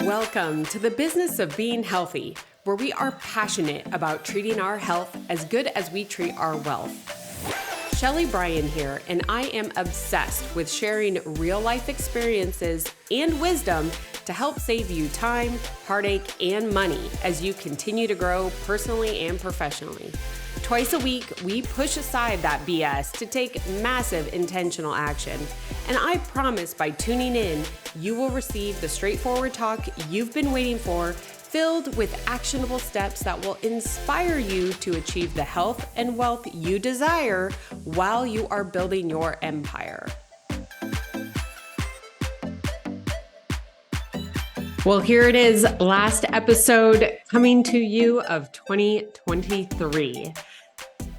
Welcome to the business of being healthy, where we are passionate about treating our health as good as we treat our wealth. Sheley Brien here, and I am obsessed with sharing real-life experiences and wisdom to help save you time, heartache, and money as you continue to grow personally and professionally. Twice a week, we push aside that BS to take massive intentional action. And I promise by tuning in, you will receive the straightforward talk you've been waiting for, filled with actionable steps that will inspire you to achieve the health and wealth you desire while you are building your empire. Well, here it is, last episode coming to you of 2023.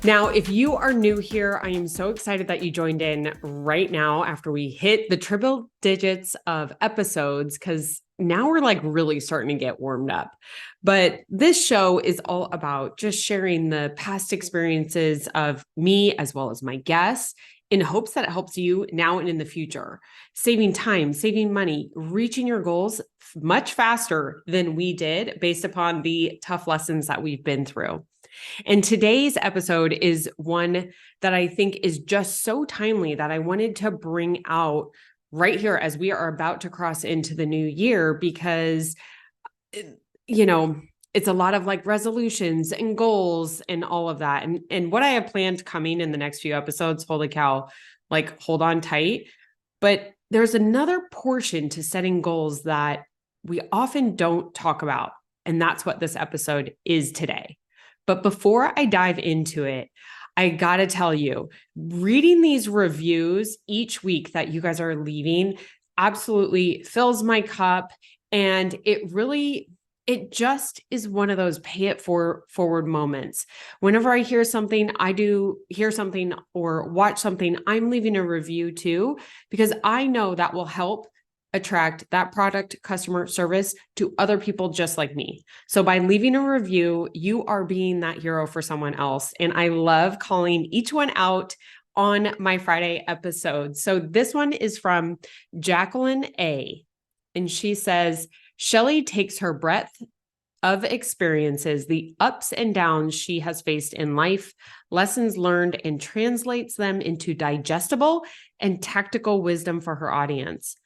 Now, if you are new here, I am so excited that you joined in right now after we hit the triple digits of episodes, because now we're like really starting to get warmed up. But this show is all about just sharing the past experiences of me as well as my guests in hopes that it helps you now and in the future, saving time, saving money, reaching your goals much faster than we did based upon the tough lessons that we've been through. And today's episode is one that I think is just so timely that I wanted to bring out right here as we are about to cross into the new year, because, it's a lot of like resolutions and goals and all of that. And what I have planned coming in the next few episodes, holy cow, like hold on tight. But there's another portion to setting goals that we often don't talk about. And that's what this episode is today. But before I dive into it, I got to tell you, reading these reviews each week that you guys are leaving absolutely fills my cup. And it just is one of those pay it forward moments. Whenever I hear something, or watch something, I'm leaving a review too, because I know that will help attract that product, customer service to other people just like me. So by leaving a review, you are being that hero for someone else. And I love calling each one out on my Friday episodes. So this one is from Jacqueline A. And she says, Sheley takes her breadth of experiences, the ups and downs she has faced in life, lessons learned, and translates them into digestible and tactical wisdom for her audience,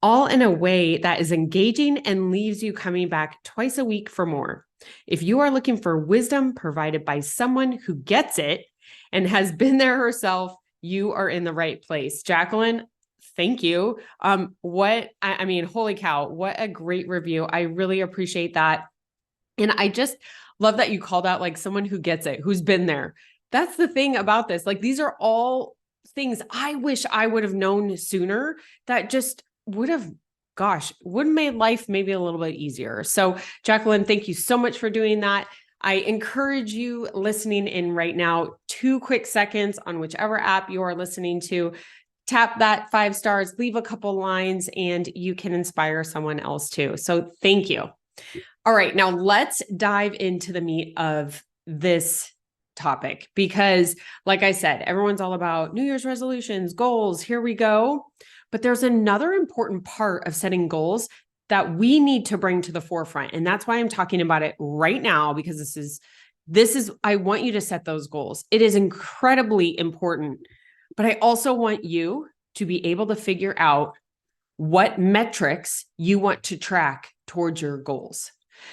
all in a way that is engaging and leaves you coming back twice a week for more. If you are looking for wisdom provided by someone who gets it and has been there herself, you are in the right place. Jacqueline, thank you. Holy cow, what a great review. I really appreciate that. And I just love that you called out like someone who gets it, who's been there. That's the thing about this. Like, these are all things I wish I would have known sooner that just would have made life maybe a little bit easier. So Jacqueline, thank you so much for doing that. I encourage you listening in right now, 2 quick seconds on whichever app you are listening to, tap that 5 stars, leave a couple lines, and you can inspire someone else too. So thank you. All right, now let's dive into the meat of this topic, because like I said, everyone's all about New Year's resolutions, goals, here we go. But there's another important part of setting goals that we need to bring to the forefront. And that's why I'm talking about it right now, because this is, I want you to set those goals. It is incredibly important, but I also want you to be able to figure out what metrics you want to track towards your goals.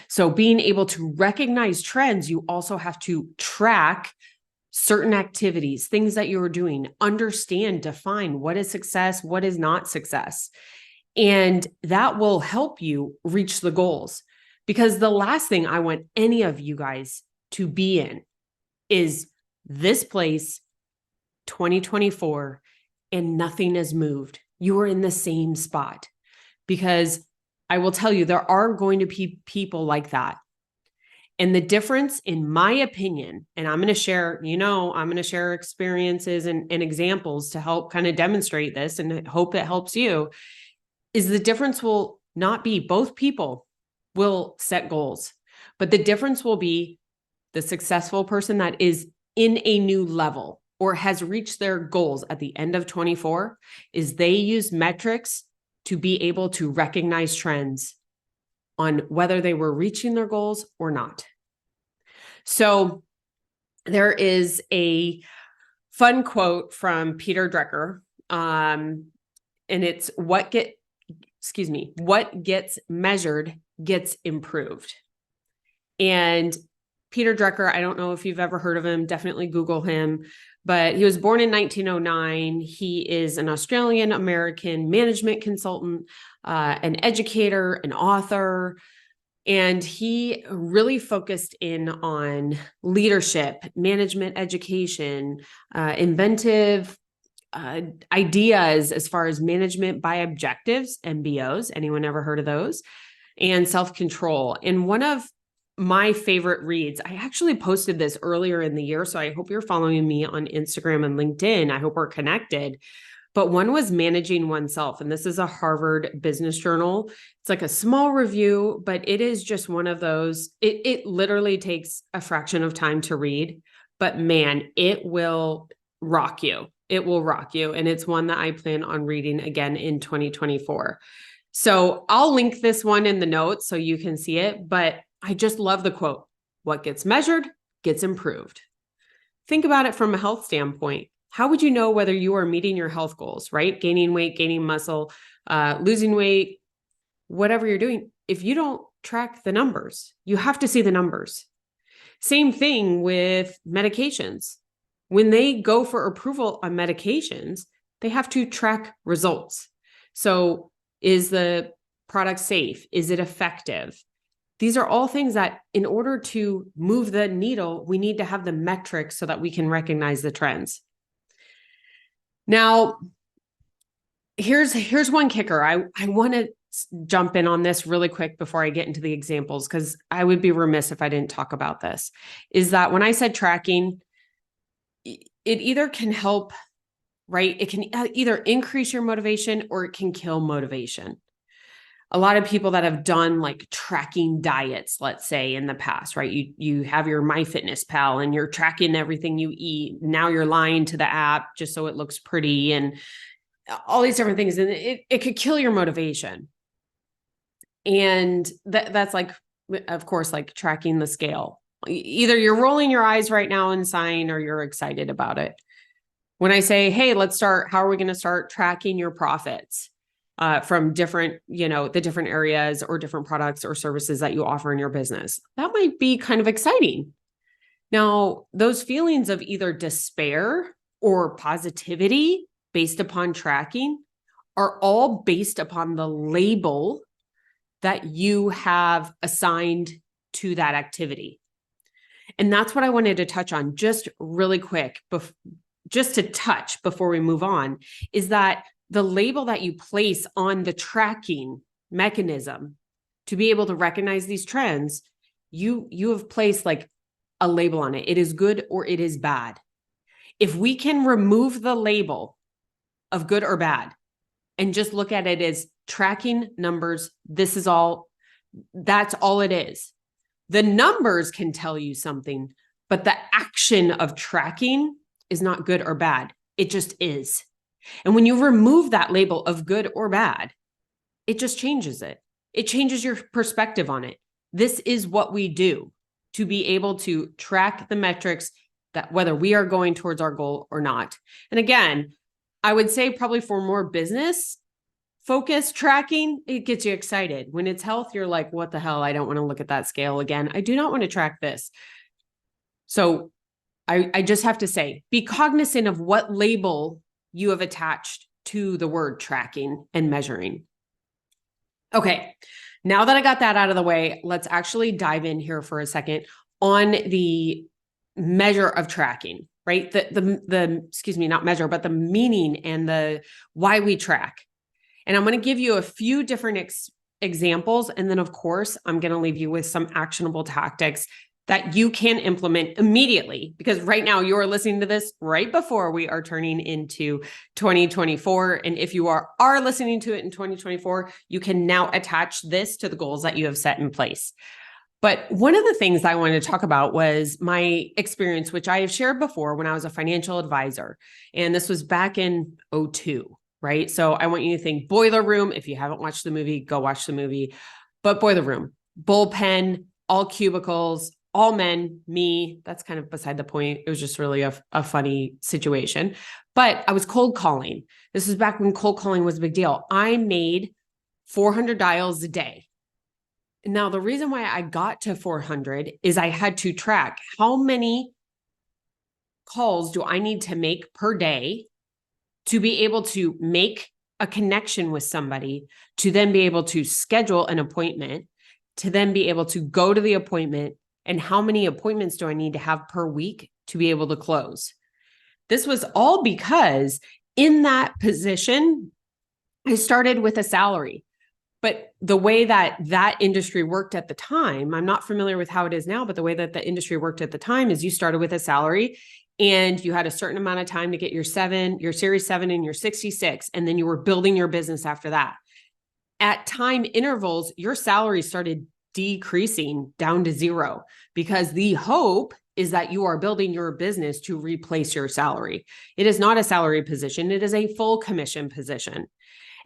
So being able to recognize trends, you also have to track certain activities, things that you are doing, understand, define what is success, what is not success. And that will help you reach the goals. Because the last thing I want any of you guys to be in is this place, 2024, and nothing has moved. You are in the same spot. Because I will tell you, there are going to be people like that. And the difference, in my opinion, and I'm going to share experiences and examples to help kind of demonstrate this and hope it helps you, is the difference will not be both people will set goals, but the difference will be the successful person that is in a new level or has reached their goals at the end of 24 is they use metrics to be able to recognize trends on whether they were reaching their goals or not. So there is a fun quote from Peter Drucker, and it's what gets measured gets improved. And Peter Drucker, I don't know if you've ever heard of him, definitely Google him, but he was born in 1909. He is an Australian American management consultant, an educator, an author, and he really focused in on leadership, management education, inventive ideas as far as management by objectives, MBOs. Anyone ever heard of those? And self-control. And one of my favorite reads, I actually posted this earlier in the year, so I hope you're following me on Instagram and LinkedIn. I hope we're connected. But one was Managing Oneself. And this is a Harvard Business Journal. It's like a small review, but it is just one of those. It literally takes a fraction of time to read, but man, it will rock you. It will rock you. And it's one that I plan on reading again in 2024. So I'll link this one in the notes so you can see it, but I just love the quote. What gets measured gets improved. Think about it from a health standpoint. How would you know whether you are meeting your health goals, right? Gaining weight, gaining muscle, losing weight, whatever you're doing. If you don't track the numbers, you have to see the numbers. Same thing with medications. When they go for approval on medications, they have to track results. So is the product safe? Is it effective? These are all things that in order to move the needle, we need to have the metrics so that we can recognize the trends. Now, here's one kicker. I want to jump in on this really quick before I get into the examples, because I would be remiss if I didn't talk about this, is that when I said tracking, it either can help, right? It can either increase your motivation or it can kill motivation. A lot of people that have done like tracking diets, let's say in the past, right? You have your MyFitnessPal and you're tracking everything you eat. Now you're lying to the app just so it looks pretty and all these different things. And it could kill your motivation. And that's like, of course, like tracking the scale. Either you're rolling your eyes right now and sighing or you're excited about it. When I say, hey, let's start, how are we going to start tracking your profits? From different, the different areas or different products or services that you offer in your business. That might be kind of exciting. Now, those feelings of either despair or positivity based upon tracking are all based upon the label that you have assigned to that activity. And that's what I wanted to touch on just really quick, just to touch before we move on, is that the label that you place on the tracking mechanism to be able to recognize these trends, you have placed like a label on it. It is good or it is bad. If we can remove the label of good or bad and just look at it as tracking numbers, that's all it is. The numbers can tell you something, but the action of tracking is not good or bad. It just is. And when you remove that label of good or bad, it just changes it. It changes your perspective on it. This is what we do to be able to track the metrics that whether we are going towards our goal or not. And again, I would say probably for more business focused tracking, it gets you excited. When it's health, you're like, what the hell? I don't want to look at that scale again. I do not want to track this. So I just have to say, be cognizant of what label you have attached to the word tracking and measuring. Okay, now that I got that out of the way, let's actually dive in here for a second on the measure of tracking, right? Not measure, but the meaning and the why we track. And I'm going to give you a few different examples. And then of course, I'm going to leave you with some actionable tactics that you can implement immediately, because right now you're listening to this right before we are turning into 2024. And if you are listening to it in 2024, you can now attach this to the goals that you have set in place. But one of the things I wanted to talk about was my experience, which I have shared before when I was a financial advisor. And this was back in 2002, right? So I want you to think Boiler Room. If you haven't watched the movie, go watch the movie. But Boiler Room, bullpen, all cubicles, all men, me. That's kind of beside the point. It was just really a funny situation. But I was cold calling. This was back when cold calling was a big deal. I made 400 dials a day. Now, the reason why I got to 400 is I had to track how many calls do I need to make per day to be able to make a connection with somebody, to then be able to schedule an appointment, to then be able to go to the appointment, and how many appointments do I need to have per week to be able to close. This was all because in that position, I started with a salary. But the way that industry worked at the time, I'm not familiar with how it is now, but the way that the industry worked at the time is you started with a salary and you had a certain amount of time to get your Series 7 and your 66, and then you were building your business after that. At time intervals, your salary started decreasing down to zero because the hope is that you are building your business to replace your salary. It is not a salary position. It is a full commission position.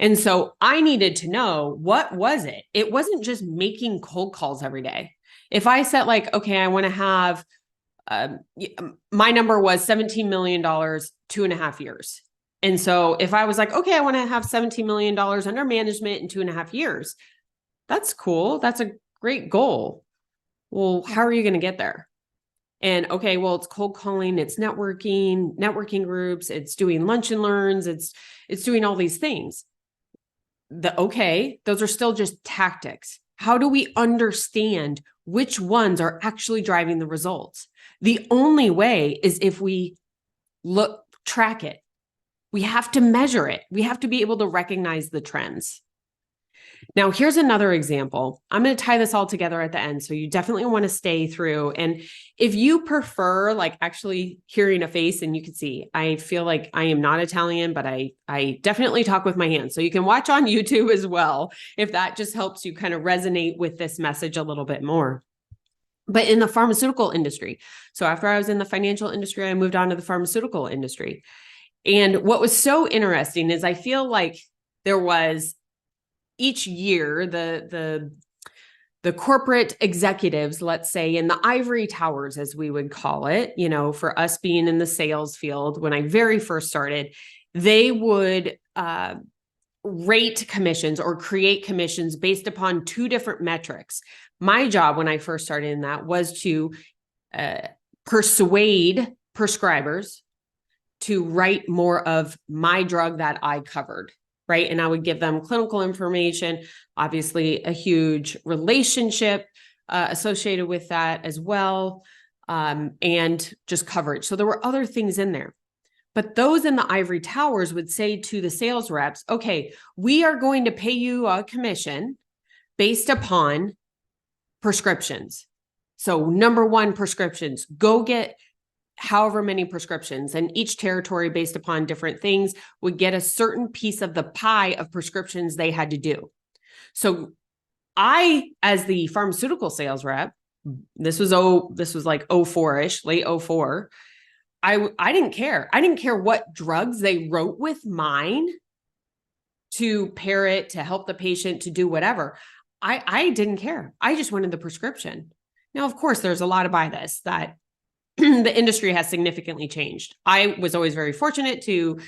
And so I needed to know, what was it? It wasn't just making cold calls every day. If I said like, okay, I want to have, my number was $17 million, 2.5 years. And so if I was like, okay, I want to have $17 million under management in 2.5 years, that's cool. That's a great goal. Well, how are you going to get there? And okay, well, it's cold calling, it's networking groups, it's doing lunch and learns, it's doing all these things. Those are still just tactics. How do we understand which ones are actually driving the results? The only way is if we track it. We have to measure it. We have to be able to recognize the trends. Now, here's another example. I'm going to tie this all together at the end. So you definitely want to stay through. And if you prefer like actually hearing a face, and you can see, I feel like I am not Italian, but I definitely talk with my hands. So you can watch on YouTube as well, if that just helps you kind of resonate with this message a little bit more. But in the pharmaceutical industry, so after I was in the financial industry, I moved on to the pharmaceutical industry. And what was so interesting is I feel like there was each year, the corporate executives, let's say in the ivory towers, as we would call it, for us being in the sales field, when I very first started, they would rate commissions or create commissions based upon two different metrics. My job when I first started in that was to persuade prescribers to write more of my drug that I covered. Right. And I would give them clinical information, obviously a huge relationship associated with that as well, and just coverage. So there were other things in there. But those in the ivory towers would say to the sales reps, okay, we are going to pay you a commission based upon prescriptions. So number one, prescriptions, go get however many prescriptions, and each territory based upon different things would get a certain piece of the pie of prescriptions they had to do. So I, as the pharmaceutical sales rep, this was like 04-ish, late 04. I didn't care. I didn't care what drugs they wrote with mine to pair it, to help the patient, to do whatever. I didn't care. I just wanted the prescription. Now, of course, there's a lot of bias that the industry has significantly changed. I was always very fortunate to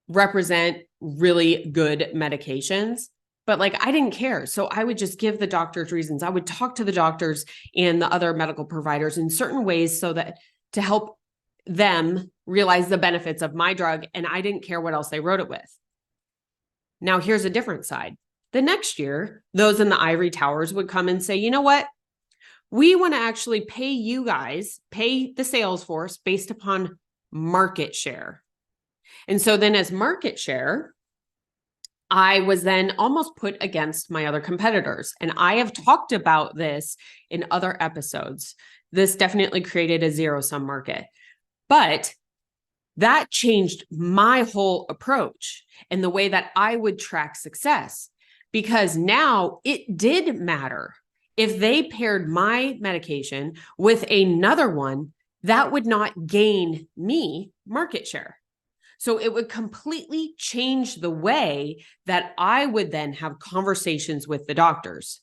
represent really good medications, but like I didn't care. So I would just give the doctors reasons. I would talk to the doctors and the other medical providers in certain ways so that to help them realize the benefits of my drug, and I didn't care what else they wrote it with. Now, here's a different side. The next year, those in the ivory towers would come and say, you know what? We want to actually pay you guys, pay the sales force based upon market share. And so then as market share, I was then almost put against my other competitors. And I have talked about this in other episodes. This definitely created a zero-sum market. But that changed my whole approach and the way that I would track success, because now it did matter. If they paired my medication with another one, that would not gain me market share. So it would completely change the way that I would then have conversations with the doctors.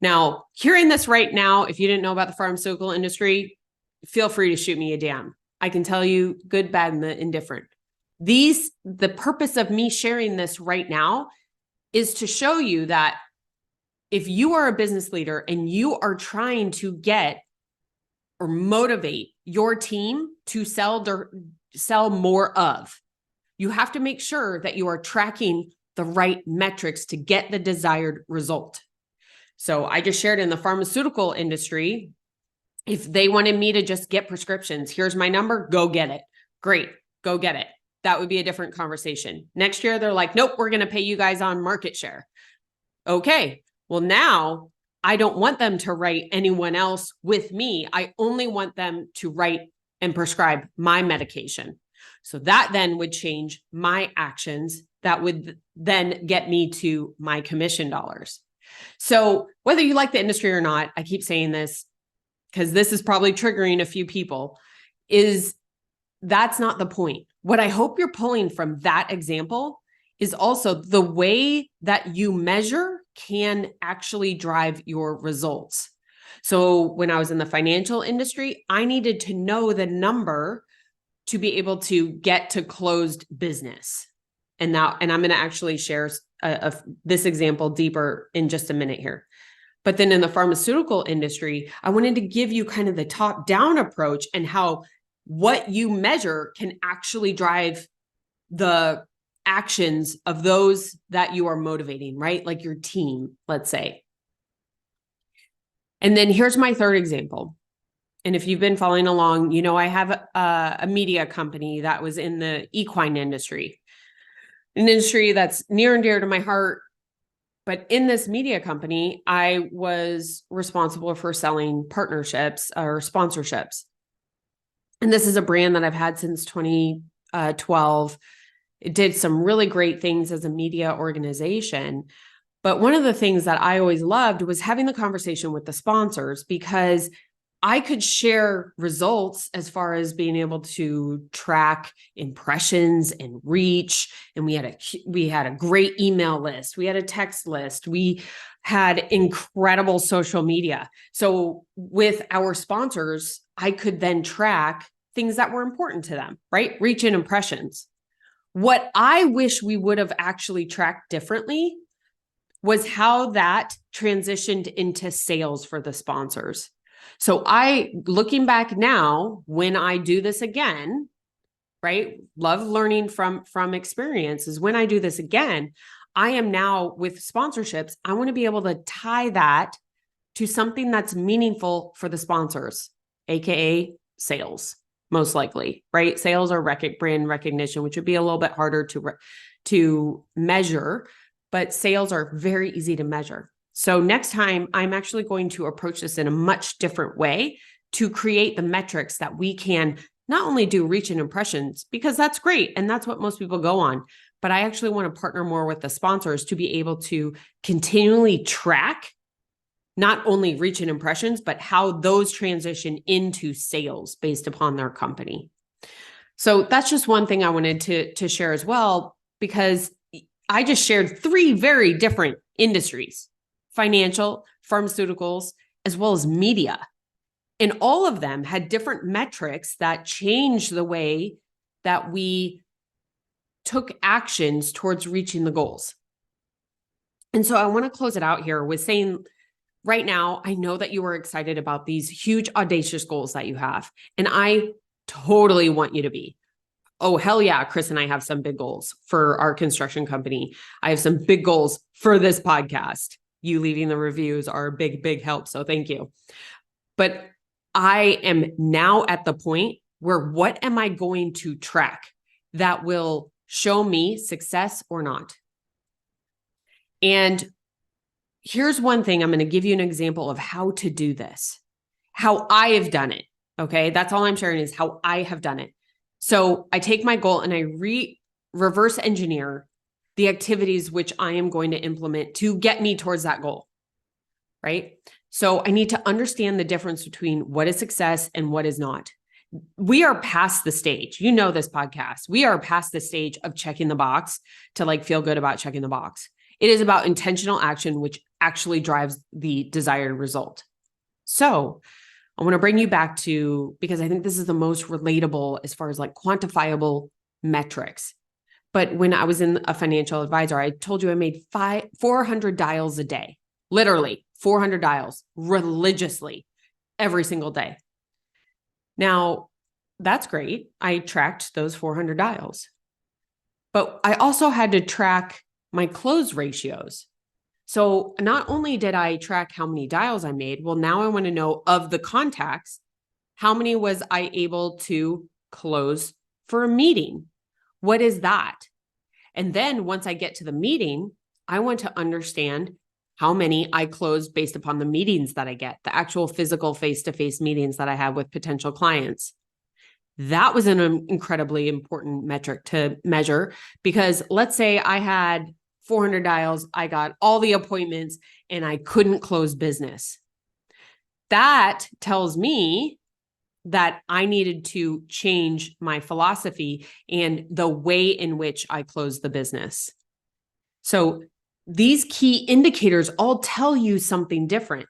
Now, hearing this right now, if you didn't know about the pharmaceutical industry, feel free to shoot me a DM. I can tell you good, bad, and the indifferent. The purpose of me sharing this right now is to show you that if you are a business leader and you are trying to get or motivate your team to sell more of, you have to make sure that you are tracking the right metrics to get the desired result. So I just shared in the pharmaceutical industry, if they wanted me to just get prescriptions, here's my number, go get it. Great, go get it. That would be a different conversation. Next year, they're like, nope, we're going to pay you guys on market share. Okay, well, now I don't want them to write anyone else with me. I only want them to write and prescribe my medication. So that then would change my actions. That would then get me to my commission dollars. So whether you like the industry or not, I keep saying this because this is probably triggering a few people, is that's not the point. What I hope you're pulling from that example is also the way that you measure can actually drive your results. So when I was in the financial industry, I needed to know the number to be able to get to closed business. And I'm going to actually share this example deeper in just a minute here. But then in the pharmaceutical industry, I wanted to give you kind of the top-down approach and how what you measure can actually drive the actions of those that you are motivating, right? Like your team, let's say. And then here's my third example. And if you've been following along, you know, I have a media company that was in the equine industry, an industry that's near and dear to my heart. But in this media company, I was responsible for selling partnerships or sponsorships. And this is a brand that I've had since 2012. It did some really great things as a media organization. But one of the things that I always loved was having the conversation with the sponsors, because I could share results as far as being able to track impressions and reach. And we had a great email list. We had a text list. We had incredible social media. So with our sponsors, I could then track things that were important to them, right? Reach and impressions. What I wish we would have actually tracked differently was how that transitioned into sales for the sponsors. So looking back now, when I do this again, right? Love learning from experiences. When I do this again, I am now with sponsorships. I want to be able to tie that to something that's meaningful for the sponsors, AKA sales, most likely, right? Sales or brand recognition, which would be a little bit harder to measure, but sales are very easy to measure. So next time, I'm actually going to approach this in a much different way to create the metrics that we can not only do reach and impressions, because that's great. And that's what most people go on. But I actually want to partner more with the sponsors to be able to continually track not only reach and impressions, but how those transition into sales based upon their company. So that's just one thing I wanted to share as well, because I just shared 3 very different industries: financial, pharmaceuticals, as well as media. And all of them had different metrics that changed the way that we took actions towards reaching the goals. And so I want to close it out here with saying, right now, I know that you are excited about these huge, audacious goals that you have. And I totally want you to be. Oh, hell yeah, Chris and I have some big goals for our construction company. I have some big goals for this podcast. You leaving the reviews are a big, big help. So thank you. But I am now at the point where what am I going to track that will show me success or not? And here's one thing. I'm going to give you an example of how to do this, how I have done it. Okay. That's all I'm sharing is how I have done it. So I take my goal and I reverse engineer the activities which I am going to implement to get me towards that goal, right? So I need to understand the difference between what is success and what is not. We are past the stage. You know this podcast. We are past the stage of checking the box to like feel good about checking the box. It is about intentional action, which actually drives the desired result. So I want to bring you back to, because I think this is the most relatable as far as like quantifiable metrics. But when I was in a financial advisor, I told you I made 400 dials a day, literally 400 dials religiously every single day. Now, that's great. I tracked those 400 dials, but I also had to track my close ratios. So not only did I track how many dials I made, well, now I want to know of the contacts, how many was I able to close for a meeting? What is that? And then once I get to the meeting, I want to understand how many I close based upon the meetings that I get, the actual physical face-to-face meetings that I have with potential clients. That was an incredibly important metric to measure, because let's say I had 400 dials, I got all the appointments, and I couldn't close business. That tells me that I needed to change my philosophy and the way in which I close the business. So these key indicators all tell you something different.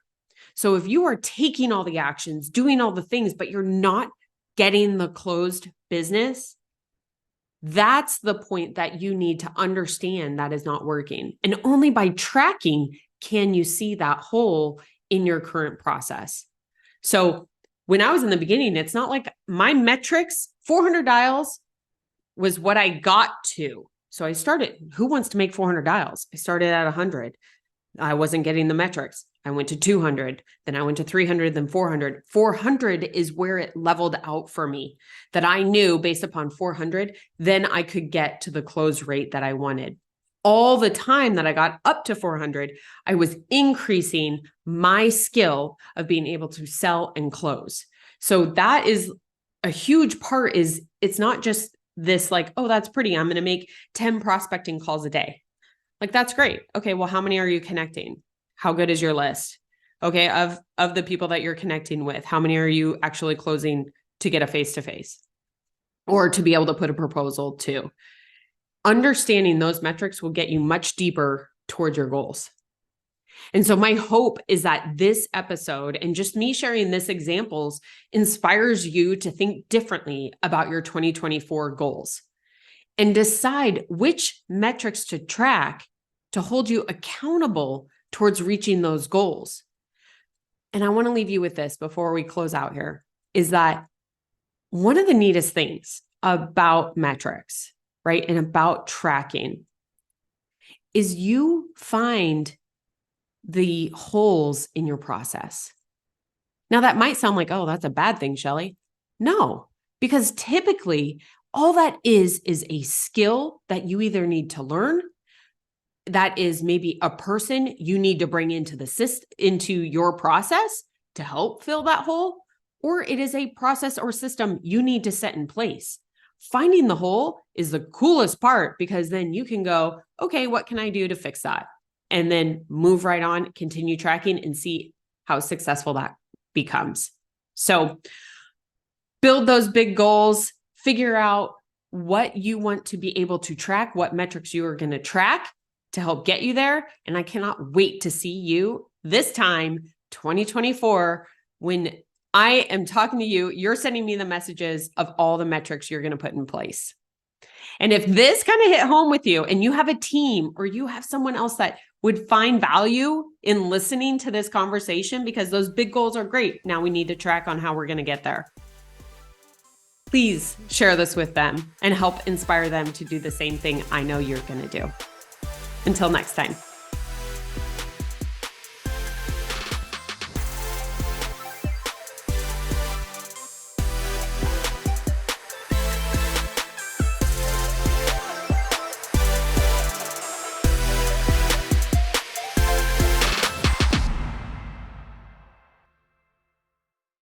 So if you are taking all the actions, doing all the things, but you're not getting the closed business, that's the point that you need to understand that is not working. And only by tracking can you see that hole in your current process. So when I was in the beginning, it's not like my metrics, 400 dials was what I got to. So I started, who wants to make 400 dials? I started at 100. I wasn't getting the metrics. I went to 200, then I went to 300, then 400. 400 is where it leveled out for me, that I knew based upon 400, then I could get to the close rate that I wanted. All the time that I got up to 400, I was increasing my skill of being able to sell and close. So that is a huge part. Is it's not just this like, oh, that's pretty, I'm going to make 10 prospecting calls a day. Like, that's great. Okay, well, how many are you connecting? How good is your list? Okay, of the people that you're connecting with, how many are you actually closing to get a face-to-face or to be able to put a proposal to? Understanding those metrics will get you much deeper towards your goals. And so my hope is that this episode and just me sharing this examples inspires you to think differently about your 2024 goals and decide which metrics to track to hold you accountable towards reaching those goals. And I want to leave you with this before we close out here, is that one of the neatest things about metrics, right, and about tracking is you find the holes in your process. Now, that might sound like, oh, that's a bad thing, Sheley. No, because typically all that is a skill that you either need to learn, that is maybe a person you need to bring into into your process to help fill that hole, or it is a process or system you need to set in place. Finding the hole is the coolest part, because then you can go, okay, what can I do to fix that? And then move right on, continue tracking, and see how successful that becomes. So build those big goals, figure out what you want to be able to track, what metrics you are going to track to help get you there. And I cannot wait to see you this time, 2024, when I am talking to you, you're sending me the messages of all the metrics you're going to put in place. And if this kind of hit home with you and you have a team or you have someone else that would find value in listening to this conversation, because those big goals are great. Now we need to track on how we're going to get there. Please share this with them and help inspire them to do the same thing I know you're going to do. Until next time.